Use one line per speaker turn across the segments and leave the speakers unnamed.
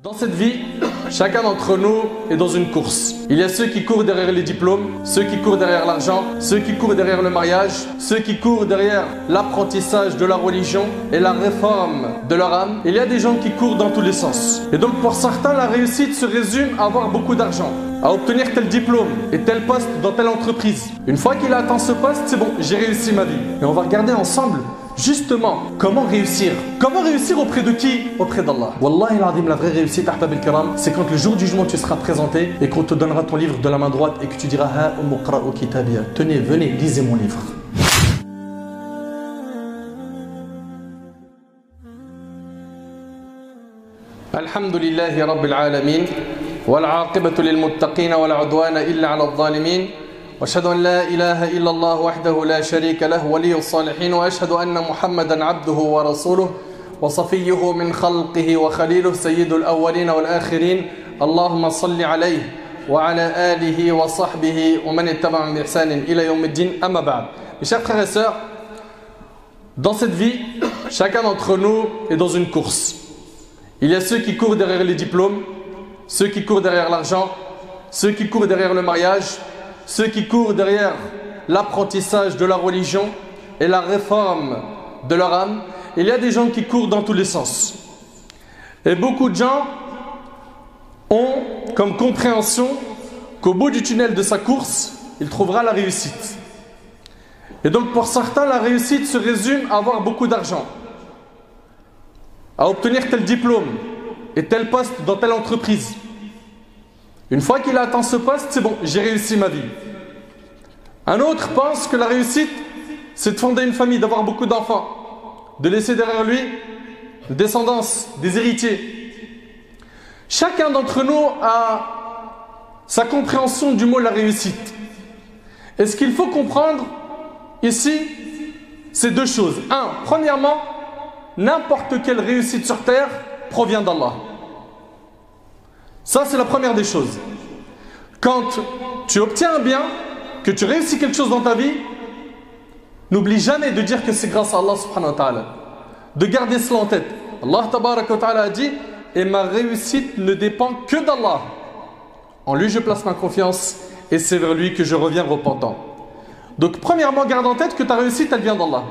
Dans cette vie, chacun d'entre nous est dans une course. Il y a ceux qui courent derrière les diplômes, ceux qui courent derrière l'argent, ceux qui courent derrière le mariage, ceux qui courent derrière l'apprentissage de la religion et la réforme de leur âme. Il y a des gens qui courent dans tous les sens. Et donc pour certains, la réussite se résume à avoir beaucoup d'argent, à obtenir tel diplôme et tel poste dans telle entreprise. Une fois qu'il a atteint ce poste, c'est bon, j'ai réussi ma vie. Et on va regarder ensemble justement, comment réussir? Comment réussir auprès de qui? Auprès d'Allah. Wallahi al-azim, la vraie réussite, ahbab al-kiram, c'est quand le jour du jugement tu seras présenté et qu'on te donnera ton livre de la main droite et que tu diras ha muqra'u kitabiya. Tenez, venez, lisez mon livre. Alhamdulillahi rabbil alamin, wal aqibatu lil muttaqin wal udwana illa 'ala adh-dhalimin. وأشهد أن لا إله إلا الله وحده لا شريك له ولي الصالحين وأشهد أن محمدا عبده ورسوله وصفيه من خلقه وخليله سيد الأولين والآخرين اللهم صل عليه وعلى آله وصحبه ومن اتبعهم بإحسان إلى يوم الدين أما بعد. Mes chers frères et sœurs, dans cette vie, chacun d'entre nous est dans une course. Il y a ceux qui courent derrière les diplômes, ceux qui courent derrière l'argent, ceux qui courent derrière le mariage, ceux qui courent derrière l'apprentissage de la religion et la réforme de leur âme. Il y a des gens qui courent dans tous les sens. Et beaucoup de gens ont comme compréhension qu'au bout du tunnel de sa course, il trouvera la réussite. Et donc pour certains, la réussite se résume à avoir beaucoup d'argent, à obtenir tel diplôme et tel poste dans telle entreprise. Une fois qu'il a atteint ce poste, c'est bon, j'ai réussi ma vie. Un autre pense que la réussite, c'est de fonder une famille, d'avoir beaucoup d'enfants, de laisser derrière lui une descendance, des héritiers. Chacun d'entre nous a sa compréhension du mot la réussite. Et ce qu'il faut comprendre ici, c'est deux choses. Premièrement, n'importe quelle réussite sur terre provient d'Allah. Ça, c'est la première des choses. Quand tu obtiens un bien, que tu réussis quelque chose dans ta vie, n'oublie jamais de dire que c'est grâce à Allah subhanahu wa ta'ala. De garder cela en tête. Allah tabaraka wa ta'ala a dit « Et ma réussite ne dépend que d'Allah. En lui je place ma confiance et c'est vers lui que je reviens repentant. » Donc premièrement, garde en tête que ta réussite, elle vient d'Allah.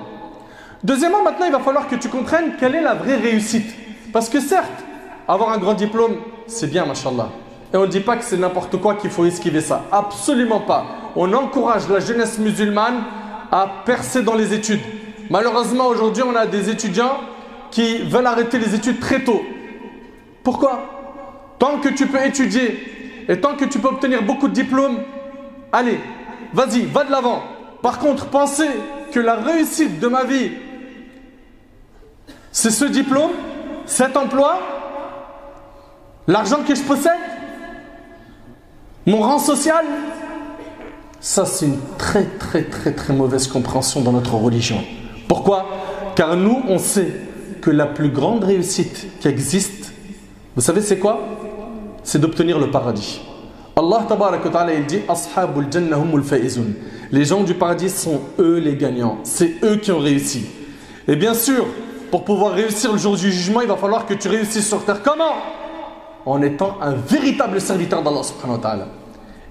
Deuxièmement, maintenant, il va falloir que tu comprennes quelle est la vraie réussite. Parce que certes, avoir un grand diplôme, c'est bien, mashallah. Et on ne dit pas que c'est n'importe quoi qu'il faut esquiver ça. Absolument pas. On encourage la jeunesse musulmane à percer dans les études. Malheureusement, aujourd'hui, on a des étudiants qui veulent arrêter les études très tôt. Pourquoi? Tant que tu peux étudier et tant que tu peux obtenir beaucoup de diplômes, allez, vas-y, va de l'avant. Par contre, penser que la réussite de ma vie, c'est ce diplôme, cet emploi, l'argent que je possède, mon rang social, ça c'est une très mauvaise compréhension dans notre religion. Pourquoi? Car nous on sait que la plus grande réussite qui existe, vous savez c'est quoi? C'est d'obtenir le paradis. Allah tabaraka wa ta'ala il dit Ashabul jannah humul faizun. Les gens du paradis sont eux les gagnants, c'est eux qui ont réussi. Et bien sûr, pour pouvoir réussir le jour du jugement, il va falloir que tu réussisses sur terre. Comment? En étant un véritable serviteur d'Allah subhanahu wa ta'ala.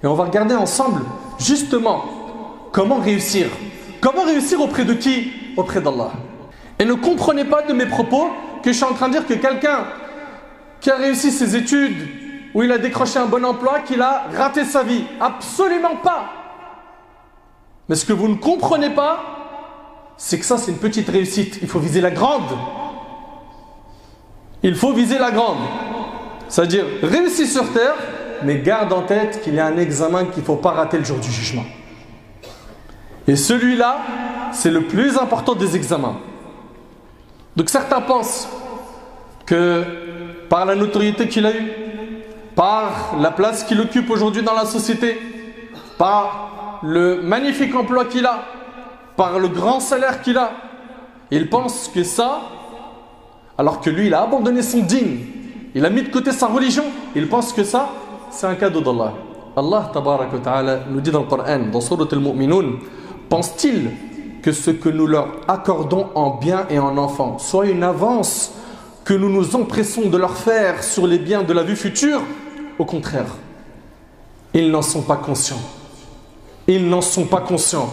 Et on va regarder ensemble justement comment réussir. Comment réussir auprès de qui? Auprès d'Allah. Et ne comprenez pas de mes propos que je suis en train de dire que quelqu'un qui a réussi ses études, où il a décroché un bon emploi, qu'il a raté sa vie. Absolument pas. Mais ce que vous ne comprenez pas, c'est que ça c'est une petite réussite. Il faut viser la grande. Il faut viser la grande. C'est-à-dire, réussir sur terre, mais garde en tête qu'il y a un examen qu'il ne faut pas rater le jour du jugement. Et celui-là, c'est le plus important des examens. Donc certains pensent que par la notoriété qu'il a eue, par la place qu'il occupe aujourd'hui dans la société, par le magnifique emploi qu'il a, par le grand salaire qu'il a, ils pensent que ça, alors que lui, il a abandonné son dîn, il a mis de côté sa religion, il pense que ça, c'est un cadeau d'Allah. Allah tabaraka wa ta'ala nous dit dans le Coran, dans Surat al-Mu'minun, pense-t-il que ce que nous leur accordons en bien et en enfant soit une avance que nous nous empressons de leur faire sur les biens de la vie future. Au contraire, ils n'en sont pas conscients. Ils n'en sont pas conscients.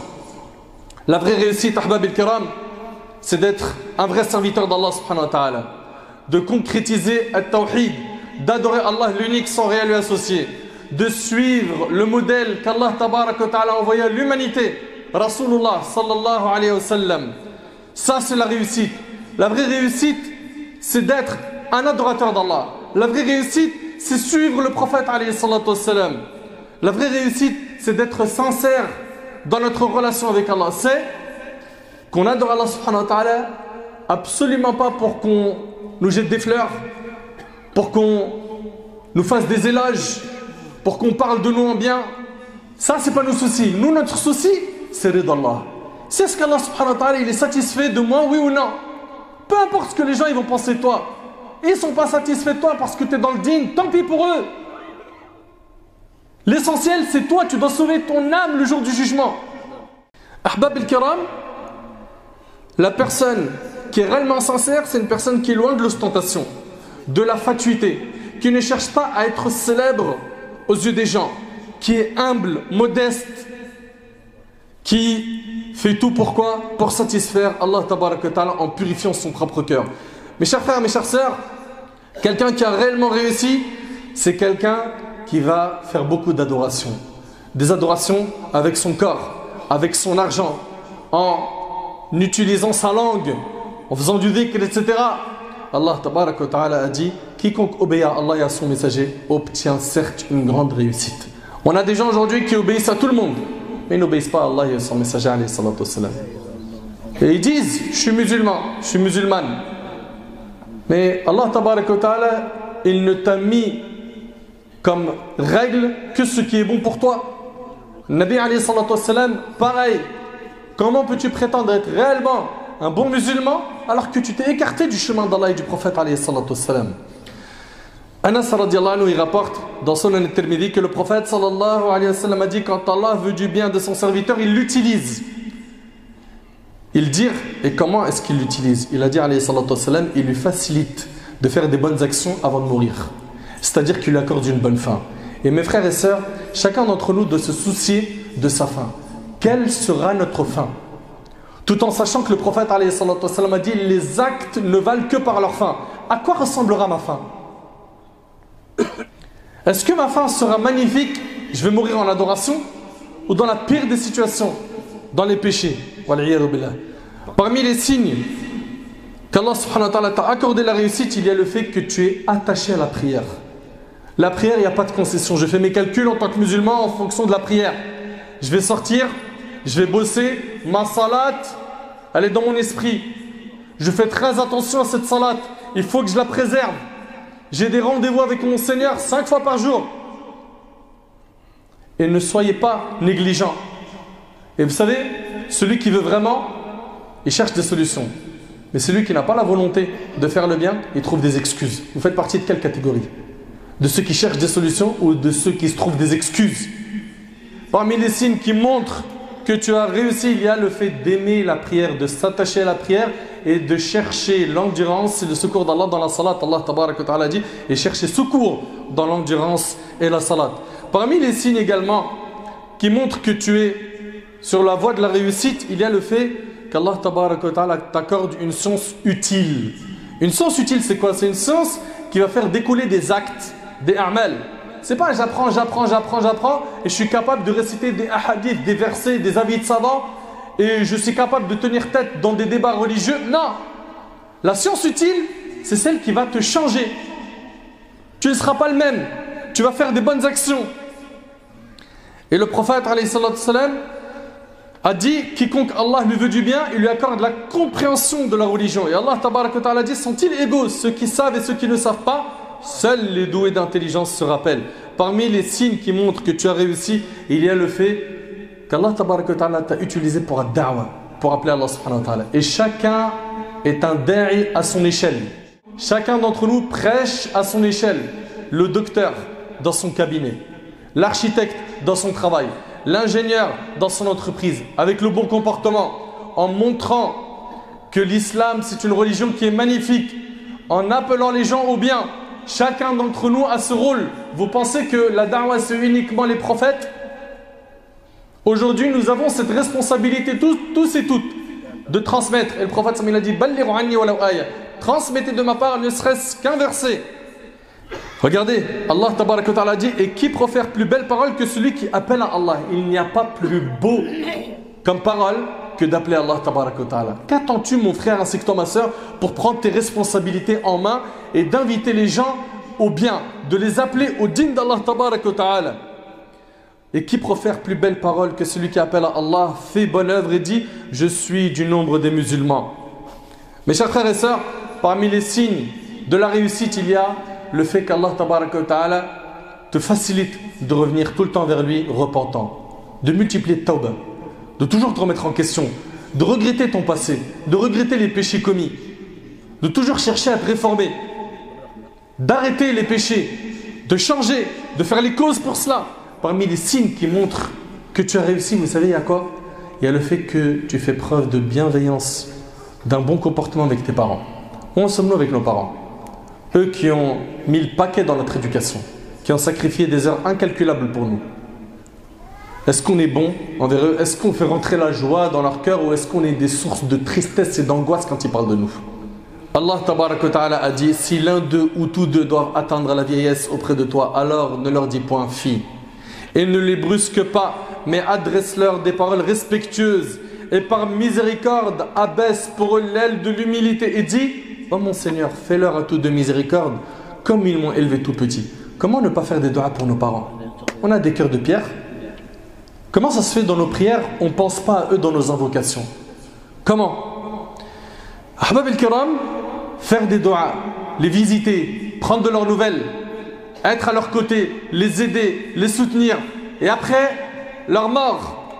La vraie réussite, ahbab al-kiram, c'est d'être un vrai serviteur d'Allah subhanahu wa ta'ala, de concrétiser al-tawhid, d'adorer Allah l'unique sans rien lui associer, de suivre le modèle qu'Allah tabarak wa ta'ala a envoyé à l'humanité, Rasulullah sallallahu alayhi wa sallam. Ça, c'est la réussite. La vraie réussite, c'est d'être un adorateur d'Allah. La vraie réussite, c'est suivre le prophète alayhi salatu wa sallam. La vraie réussite, c'est d'être sincère dans notre relation avec Allah. C'est qu'on adore Allah subhanahu wa ta'ala absolument pas pour qu'on nous jette des fleurs, pour qu'on nous fasse des éloges, pour qu'on parle de nous en bien. Ça, c'est pas nos soucis. Nous, notre souci, c'est rida Allah. C'est ce qu'Allah subhanahu wa ta'ala, il est satisfait de moi, oui ou non. Peu importe ce que les gens ils vont penser de toi. Ils ne sont pas satisfaits de toi parce que tu es dans le dîn, tant pis pour eux. L'essentiel, c'est toi, tu dois sauver ton âme le jour du jugement. Ahbab al-kiram, la personne qui est réellement sincère, c'est une personne qui est loin de l'ostentation, de la fatuité, qui ne cherche pas à être célèbre aux yeux des gens, qui est humble, modeste, qui fait tout pourquoi? Pour satisfaire Allah tabarak wa ta'ala en purifiant son propre cœur. Mes chers frères, mes chères sœurs, quelqu'un qui a réellement réussi, c'est quelqu'un qui va faire beaucoup d'adorations. Des adorations avec son corps, avec son argent, en utilisant sa langue, en faisant du dhikr, etc. Allah tabarak wa ta'ala a dit, quiconque obéit à Allah et à son messager obtient certes une grande réussite. On a des gens aujourd'hui qui obéissent à tout le monde, mais ils n'obéissent pas à Allah et à son messager alayhi salatu wassalam. Et ils disent, je suis musulman, je suis musulmane. Mais Allah tabarak wa ta'ala, il ne t'a mis comme règle que ce qui est bon pour toi. Nabi alayhi salatu wassalam, pareil. Comment peux-tu prétendre être réellement un bon musulman alors que tu t'es écarté du chemin d'Allah et du prophète alayhi salatu wassalam? Anas radiallahu anhu, il rapporte dans Sunan al-Tirmidhi que le prophète sallallahu alayhi wa sallam a dit, quand Allah veut du bien de son serviteur, il l'utilise. Il dit, et comment est-ce qu'il l'utilise? Il a dit alayhi salatu wassalam, il lui facilite de faire des bonnes actions avant de mourir. C'est-à-dire qu'il lui accorde une bonne fin. Et mes frères et sœurs, chacun d'entre nous doit se soucier de sa fin. Quelle sera notre fin? Tout en sachant que le prophète alayhi salatu wassalam a dit, les actes ne valent que par leur fin. À quoi ressemblera ma fin? Est-ce que ma fin sera magnifique? Je vais mourir en adoration? Ou dans la pire des situations, dans les péchés? Parmi les signes qu'Allah subhanahu wa ta'ala t'a accordé la réussite, il y a le fait que tu es attaché à la prière. La prière, il n'y a pas de concession. Je fais mes calculs en tant que musulman en fonction de la prière. Je vais sortir, je vais bosser, ma salat, elle est dans mon esprit. Je fais très attention à cette salat. Il faut que je la préserve. J'ai des rendez-vous avec mon Seigneur 5 fois par jour. Et ne soyez pas négligents. Et vous savez, celui qui veut vraiment, il cherche des solutions. Mais celui qui n'a pas la volonté de faire le bien, il trouve des excuses. Vous faites partie de quelle catégorie? De ceux qui cherchent des solutions ou de ceux qui se trouvent des excuses? Parmi les signes qui montrent que tu as réussi, il y a le fait d'aimer la prière, de s'attacher à la prière et de chercher l'endurance et le secours d'Allah dans la salat. Allah tabarak wa ta'ala dit, et chercher secours dans l'endurance et la salat. Parmi les signes également qui montrent que tu es sur la voie de la réussite, il y a le fait qu'Allah tabarak wa ta'ala t'accorde une science utile. Une science utile, c'est quoi? C'est une science qui va faire découler des actes, des a'mal. C'est pas j'apprends et je suis capable de réciter des hadiths, des versets, des avis de savants et je suis capable de tenir tête dans des débats religieux. Non! La science utile, c'est celle qui va te changer. Tu ne seras pas le même. Tu vas faire des bonnes actions. Et le prophète alayhi salatu wassalam a dit, quiconque Allah lui veut du bien, il lui accorde la compréhension de la religion. Et Allah tabarak wa ta'ala dit, sont-ils égaux, ceux qui savent et ceux qui ne savent pas? Seuls les doués d'intelligence se rappellent. Parmi les signes qui montrent que tu as réussi, il y a le fait qu'Allah tabarak wa ta'ala t'a utilisé pour un da'wa, pour appeler Allah subhanahu wa ta'ala. Et chacun est un da'i à son échelle. Chacun d'entre nous prêche à son échelle. Le docteur dans son cabinet, l'architecte dans son travail, l'ingénieur dans son entreprise, avec le bon comportement, en montrant que l'islam c'est une religion qui est magnifique, en appelant les gens au bien. Chacun d'entre nous a ce rôle. Vous pensez que la da'wah c'est uniquement les prophètes? Aujourd'hui nous avons cette responsabilité tous et toutes de transmettre. Et le prophète il a dit Ballighu anni walaw aya. Transmettez de ma part ne serait-ce qu'un verset. Regardez, Allah tabaraka wa ta'ala dit et qui profère plus belle parole que celui qui appelle à Allah. Il n'y a pas plus beau comme parole que d'appeler Allah tabaraka wa ta'ala. Qu'attends-tu mon frère ainsi que toi ma soeur pour prendre tes responsabilités en main et d'inviter les gens au bien, de les appeler au digne d'Allah tabaraka wa ta'ala. Et qui profère plus belle parole que celui qui appelle à Allah, fait bonne œuvre et dit je suis du nombre des musulmans. Mes chers frères et sœurs, parmi les signes de la réussite il y a le fait qu'Allah tabaraka wa ta'ala te facilite de revenir tout le temps vers lui repentant, de multiplier tawbah, de toujours te remettre en question, de regretter ton passé, de regretter les péchés commis, de toujours chercher à te réformer, d'arrêter les péchés, de changer, de faire les causes pour cela. Parmi les signes qui montrent que tu as réussi, vous savez, il y a quoi? Il y a le fait que tu fais preuve de bienveillance, d'un bon comportement avec tes parents. Où en sommes-nous avec nos parents? Eux qui ont mis le paquet dans notre éducation, qui ont sacrifié des heures incalculables pour nous. Est-ce qu'on est bon envers eux? Est-ce qu'on fait rentrer la joie dans leur cœur ou est-ce qu'on est des sources de tristesse et d'angoisse quand ils parlent de nous? Allah tabaraka wa ta'ala a dit si l'un d'eux ou tous deux doivent atteindre la vieillesse auprès de toi, alors ne leur dis point fi. Et ne les brusque pas, mais adresse-leur des paroles respectueuses. Et par miséricorde, abaisse pour eux l'aile de l'humilité. Et dis, oh mon Seigneur, fais-leur un tout de miséricorde, comme ils m'ont élevé tout petit. Comment ne pas faire des doigts pour nos parents? On a des cœurs de pierre. Comment ça se fait dans nos prières, on ne pense pas à eux dans nos invocations? Comment? Ahbab al-Kiram, faire des doigts, les visiter, prendre de leurs nouvelles, être à leur côté, les aider, les soutenir. Et après leur mort,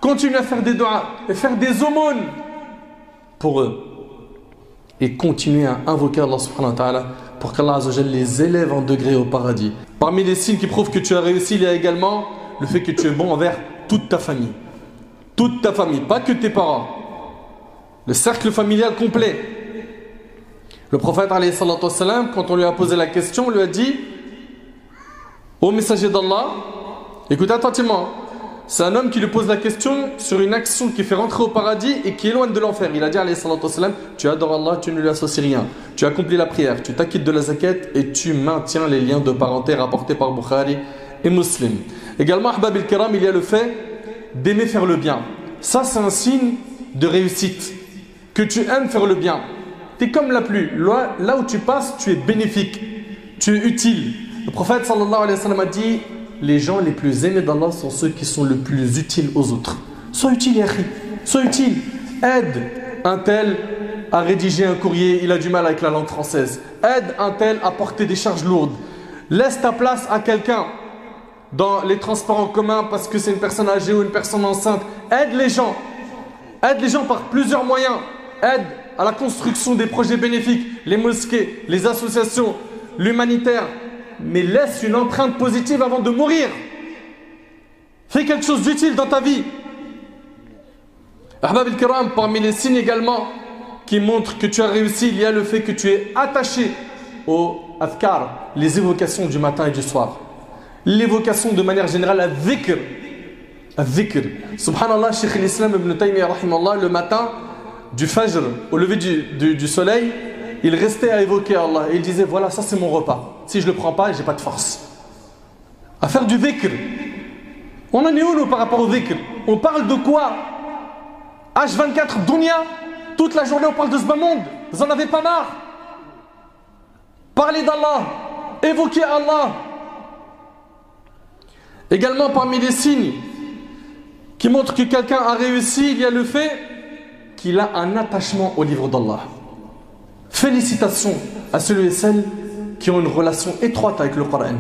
continuer à faire des doigts et faire des aumônes pour eux. Et continuer à invoquer Allah subhanahu wa ta'ala pour qu'Allah azza wa jalla les élève en degré au paradis. Parmi les signes qui prouvent que tu as réussi, il y a également le fait que tu es bon envers toute ta famille. Toute ta famille, pas que tes parents. Le cercle familial complet. Le prophète alayhi salatu wassalam, quand on lui a posé la question, lui a dit ô messager d'Allah, écoutez attentivement, c'est un homme qui lui pose la question sur une action qui fait rentrer au paradis et qui éloigne de l'enfer. Il a dit alayhi salatu wassalam, tu adores Allah, tu ne lui associes rien, tu accomplis la prière, tu t'acquittes de la zakat et tu maintiens les liens de parenté rapportés par Bukhari et Muslim. Également, ahbab al-kiram, il y a le fait d'aimer faire le bien. Ça, c'est un signe de réussite. Que tu aimes faire le bien. Tu es comme la pluie. Là où tu passes, tu es bénéfique. Tu es utile. Le prophète sallallahu alayhi wa sallam a dit les gens les plus aimés d'Allah sont ceux qui sont le plus utiles aux autres. Sois utile, Yahri. Sois utile. Aide un tel à rédiger un courrier. Il a du mal avec la langue française. Aide un tel à porter des charges lourdes. Laisse ta place à quelqu'un dans les transports en commun parce que c'est une personne âgée ou une personne enceinte. Aide les gens. Aide les gens par plusieurs moyens. Aide à la construction des projets bénéfiques, les mosquées, les associations, l'humanitaire. Mais laisse une empreinte positive avant de mourir. Fais quelque chose d'utile dans ta vie. Ahbab al-Kiram, parmi les signes également qui montrent que tu as réussi, il y a le fait que tu es attaché aux adhkar, les évocations du matin et du soir. L'évocation de manière générale à dhikr. Subhanallah, Cheikh l'Islam ibn Taymiyyah rahimallah, le matin du Fajr, au lever du soleil, il restait à évoquer Allah et il disait voilà, ça c'est mon repas. Si je ne le prends pas, j'ai pas de force. À faire du dhikr. On en est où nous par rapport au dhikr? On parle de quoi? H24, dunya, toute la journée on parle de ce bas monde. Vous en avez pas marre? Parlez d'Allah, évoquez Allah. Également parmi les signes qui montrent que quelqu'un a réussi, il y a le fait qu'il a un attachement au livre d'Allah. Félicitations à celui et celles qui ont une relation étroite avec le Coran,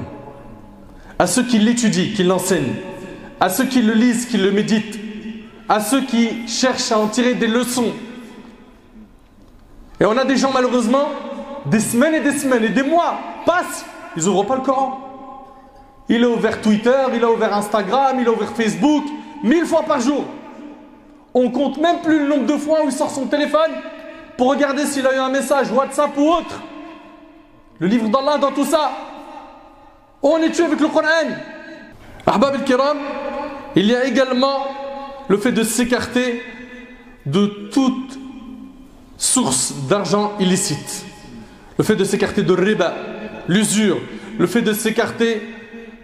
à ceux qui l'étudient, qui l'enseignent, à ceux qui le lisent, qui le méditent, à ceux qui cherchent à en tirer des leçons. Et on a des gens malheureusement, des semaines et des mois passent, ils n'ouvrent pas le Coran. Il a ouvert Twitter, il a ouvert Instagram, il a ouvert Facebook, 1000 fois par jour. On compte même plus le nombre de fois où il sort son téléphone pour regarder s'il a eu un message WhatsApp ou autre. Le livre d'Allah dans tout ça. On est tué avec le Coran. Ahbab al-Kiram, il y a également le fait de s'écarter de toute source d'argent illicite. Le fait de s'écarter de riba, l'usure, le fait de s'écarter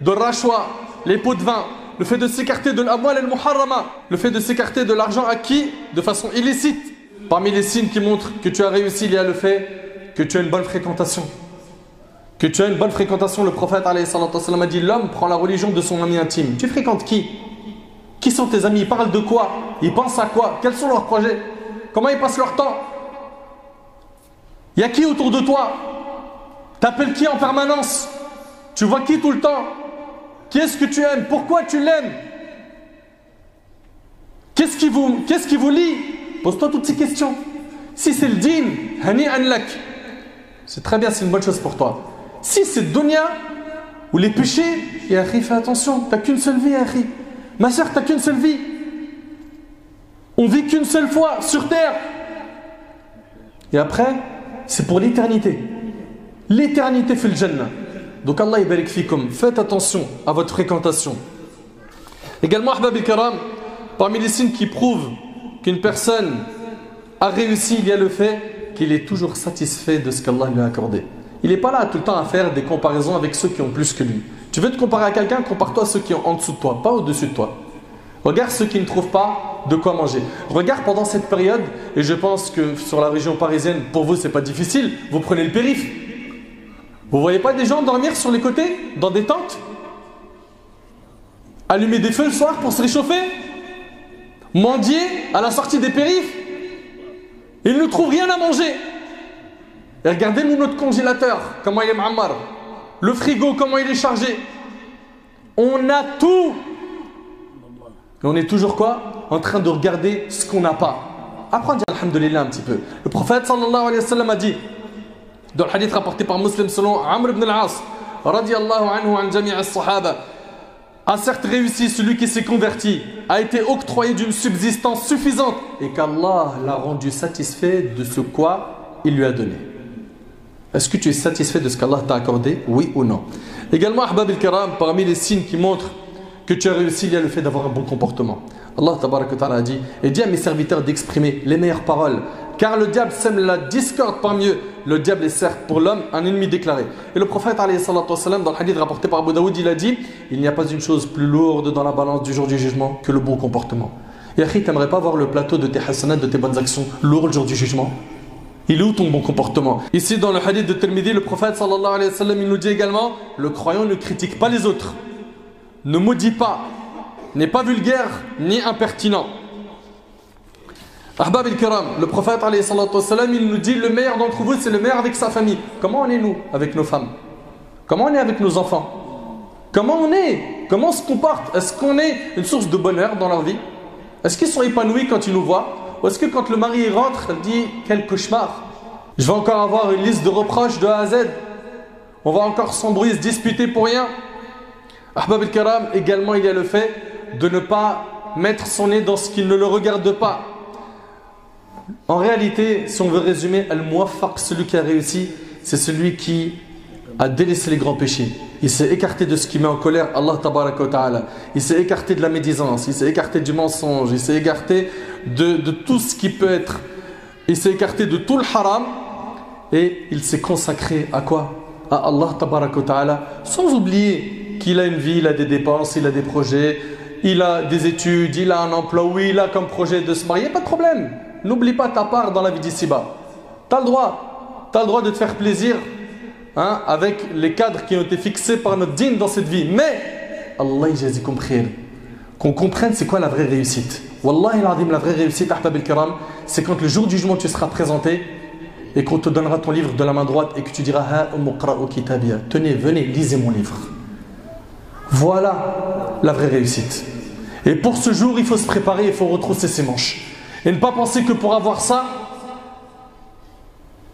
de rachwa, les pots de vin, le fait de s'écarter de l'amwal al-muharrama, le fait de s'écarter de l'argent acquis de façon illicite. Parmi les signes qui montrent que tu as réussi, il y a le fait que tu as une bonne fréquentation. Que tu as une bonne fréquentation, le prophète alayhi salatu wassalam a dit: l'homme prend la religion de son ami intime. Tu fréquentes qui? Qui sont tes amis? Ils parlent de quoi? Ils pensent à quoi? Quels sont leurs projets? Comment ils passent leur temps? Il y a qui autour de toi? T'appelles qui en permanence? Tu vois qui tout le temps? Qui est-ce que tu aimes? Pourquoi tu l'aimes? Qu'est-ce qui vous lie? Pose-toi toutes ces questions. Si c'est le din, hani an lak, c'est très bien, c'est une bonne chose pour toi. Si c'est dunya ou les péchés, ya akhi, fais attention, t'as qu'une seule vie, ya akhi. Ma soeur, t'as qu'une seule vie. On vit qu'une seule fois sur terre. Et après, c'est pour l'éternité. L'éternité fait le Jannah. Donc Allah yabarik fikum. Faites attention à votre fréquentation. Également, ahbab al-kiram, parmi les signes qui prouvent qu'une personne a réussi, il y a le fait qu'il est toujours satisfait de ce qu'Allah lui a accordé. Il n'est pas là tout le temps à faire des comparaisons avec ceux qui ont plus que lui. Tu veux te comparer à quelqu'un, compare-toi à ceux qui ont en dessous de toi, pas au-dessus de toi. Regarde ceux qui ne trouvent pas de quoi manger. Regarde pendant cette période, et je pense que sur la région parisienne, pour vous c'est pas difficile, vous prenez le périph'. Vous voyez pas des gens dormir sur les côtés, dans des tentes? Allumer des feux le soir pour se réchauffer? Mendier à la sortie des périphes? Ils ne trouvent rien à manger. Et regardez-nous notre congélateur, comment il est ma'ammar. Le frigo, comment il est chargé. On a tout. Et on est toujours quoi? En train de regarder ce qu'on n'a pas. Apprends à dire alhamdulillah un petit peu. Le prophète sallallahu alayhi wa sallam a dit, dans le hadith rapporté par Muslim selon Amr ibn al-As, radiyallahu anhu an jami' as-sahaba, a certes réussi celui qui s'est converti, a été octroyé d'une subsistance suffisante et qu'Allah l'a rendu satisfait de ce quoi il lui a donné. Est-ce que tu es satisfait de ce qu'Allah t'a accordé? Oui ou non? Également, ahbab al-kiram, parmi les signes qui montrent que tu as réussi, il y a le fait d'avoir un bon comportement. Allah tabaraka wa ta'ala a dit: et dis à mes serviteurs d'exprimer les meilleures paroles, car le diable sème la discorde parmi eux. Le diable est certes pour l'homme un ennemi déclaré. Et le prophète alayhi salatu wassalam, dans le hadith rapporté par Abu Daoud, il a dit: il n'y a pas une chose plus lourde dans la balance du jour du jugement que le bon comportement. Et akhi, t'aimerais pas voir le plateau de tes hasanats, de tes bonnes actions lourd le jour du jugement? Il est où ton bon comportement? Ici dans le hadith de Tirmidhi, le prophète sallallahu alayhi wa sallam, il nous dit également: le croyant ne critique pas les autres, ne maudit pas, n'est pas vulgaire ni impertinent. Ahbab al-kiram, le prophète alayhi salatu wassalam, il nous dit: le meilleur d'entre vous c'est le meilleur avec sa famille. Comment on est nous avec nos femmes? Comment on est avec nos enfants? Comment on est? Comment on se comporte? Est-ce qu'on est une source de bonheur dans leur vie? Est-ce qu'ils sont épanouis quand ils nous voient? Ou est-ce que quand le mari rentre, il dit: quel cauchemar, je vais encore avoir une liste de reproches de A à Z, on va encore s'embrouiller, se disputer pour rien? Ahbab al-kiram, également il y a le fait de ne pas mettre son nez dans ce qui ne le regarde pas. En réalité, si on veut résumer, al-muwaffaq, celui qui a réussi, c'est celui qui a délaissé les grands péchés. Il s'est écarté de ce qui met en colère Allah tabaraka wa ta'ala. Il s'est écarté de la médisance, il s'est écarté du mensonge, il s'est écarté de tout ce qui peut être. Il s'est écarté de tout le haram et il s'est consacré à quoi? À Allah tabaraka wa ta'ala, sans oublier qu'il a une vie, il a des dépenses, il a des projets, il a des études, il a un emploi, oui, il a comme projet de se marier, pas de problème. N'oublie pas ta part dans la vie d'ici-bas. Tu as le droit de te faire plaisir, hein, avec les cadres qui ont été fixés par notre dîne dans cette vie. Mais, Allah yajazikum khair, qu'on comprenne c'est quoi la vraie réussite. Wallahi al-azim, la vraie réussite, ahbab al-kiram, c'est quand le jour du jugement tu seras présenté et qu'on te donnera ton livre de la main droite et que tu diras: ha muqra'u kitabiya, tenez, venez, lisez mon livre. Voilà la vraie réussite. Et pour ce jour, il faut se préparer, il faut retrousser ses manches. Et ne pas penser que pour avoir ça,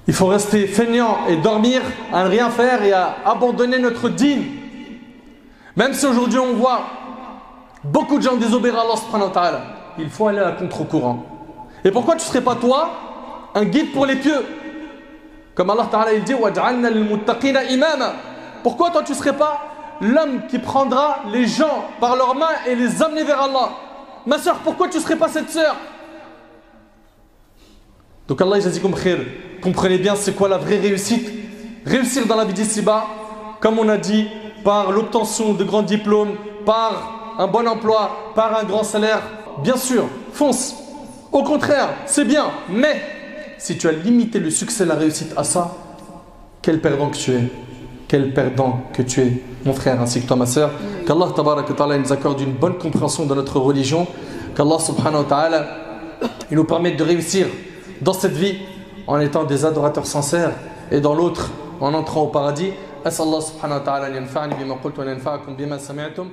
il faut rester feignant et dormir, à ne rien faire et à abandonner notre dîne. Même si aujourd'hui on voit beaucoup de gens désobéir à Allah subhanahu wa ta'ala, il faut aller à contre-courant. Et pourquoi tu ne serais pas toi un guide pour les pieux? Comme Allah Ta'ala il dit وَجْعَلْنَا لِلْمُتَّقِينَ إِمَامًا. Pourquoi toi tu ne serais pas l'homme qui prendra les gens par leurs mains et les amener vers Allah? Ma soeur, pourquoi tu ne serais pas cette soeur? Donc Allah jazikum khair, comprenez bien c'est quoi la vraie réussite. Réussir dans la vie d'ici-bas, comme on a dit, par l'obtention de grands diplômes, par un bon emploi, par un grand salaire. Bien sûr, fonce. Au contraire, c'est bien. Mais si tu as limité le succès, la réussite à ça, quel perdant que tu es. Quel perdant que tu es, mon frère, ainsi que toi, ma soeur. Qu'Allah tabaraka wa ta'ala nous accorde une bonne compréhension de notre religion. Qu'Allah subhanahu wa ta'ala il nous permette de réussir dans cette vie en étant des adorateurs sincères et dans l'autre en entrant au paradis. أسأل الله سبحانه وتعالى أن ينفعني بما قلت وأن ينفعكم بما سمعتم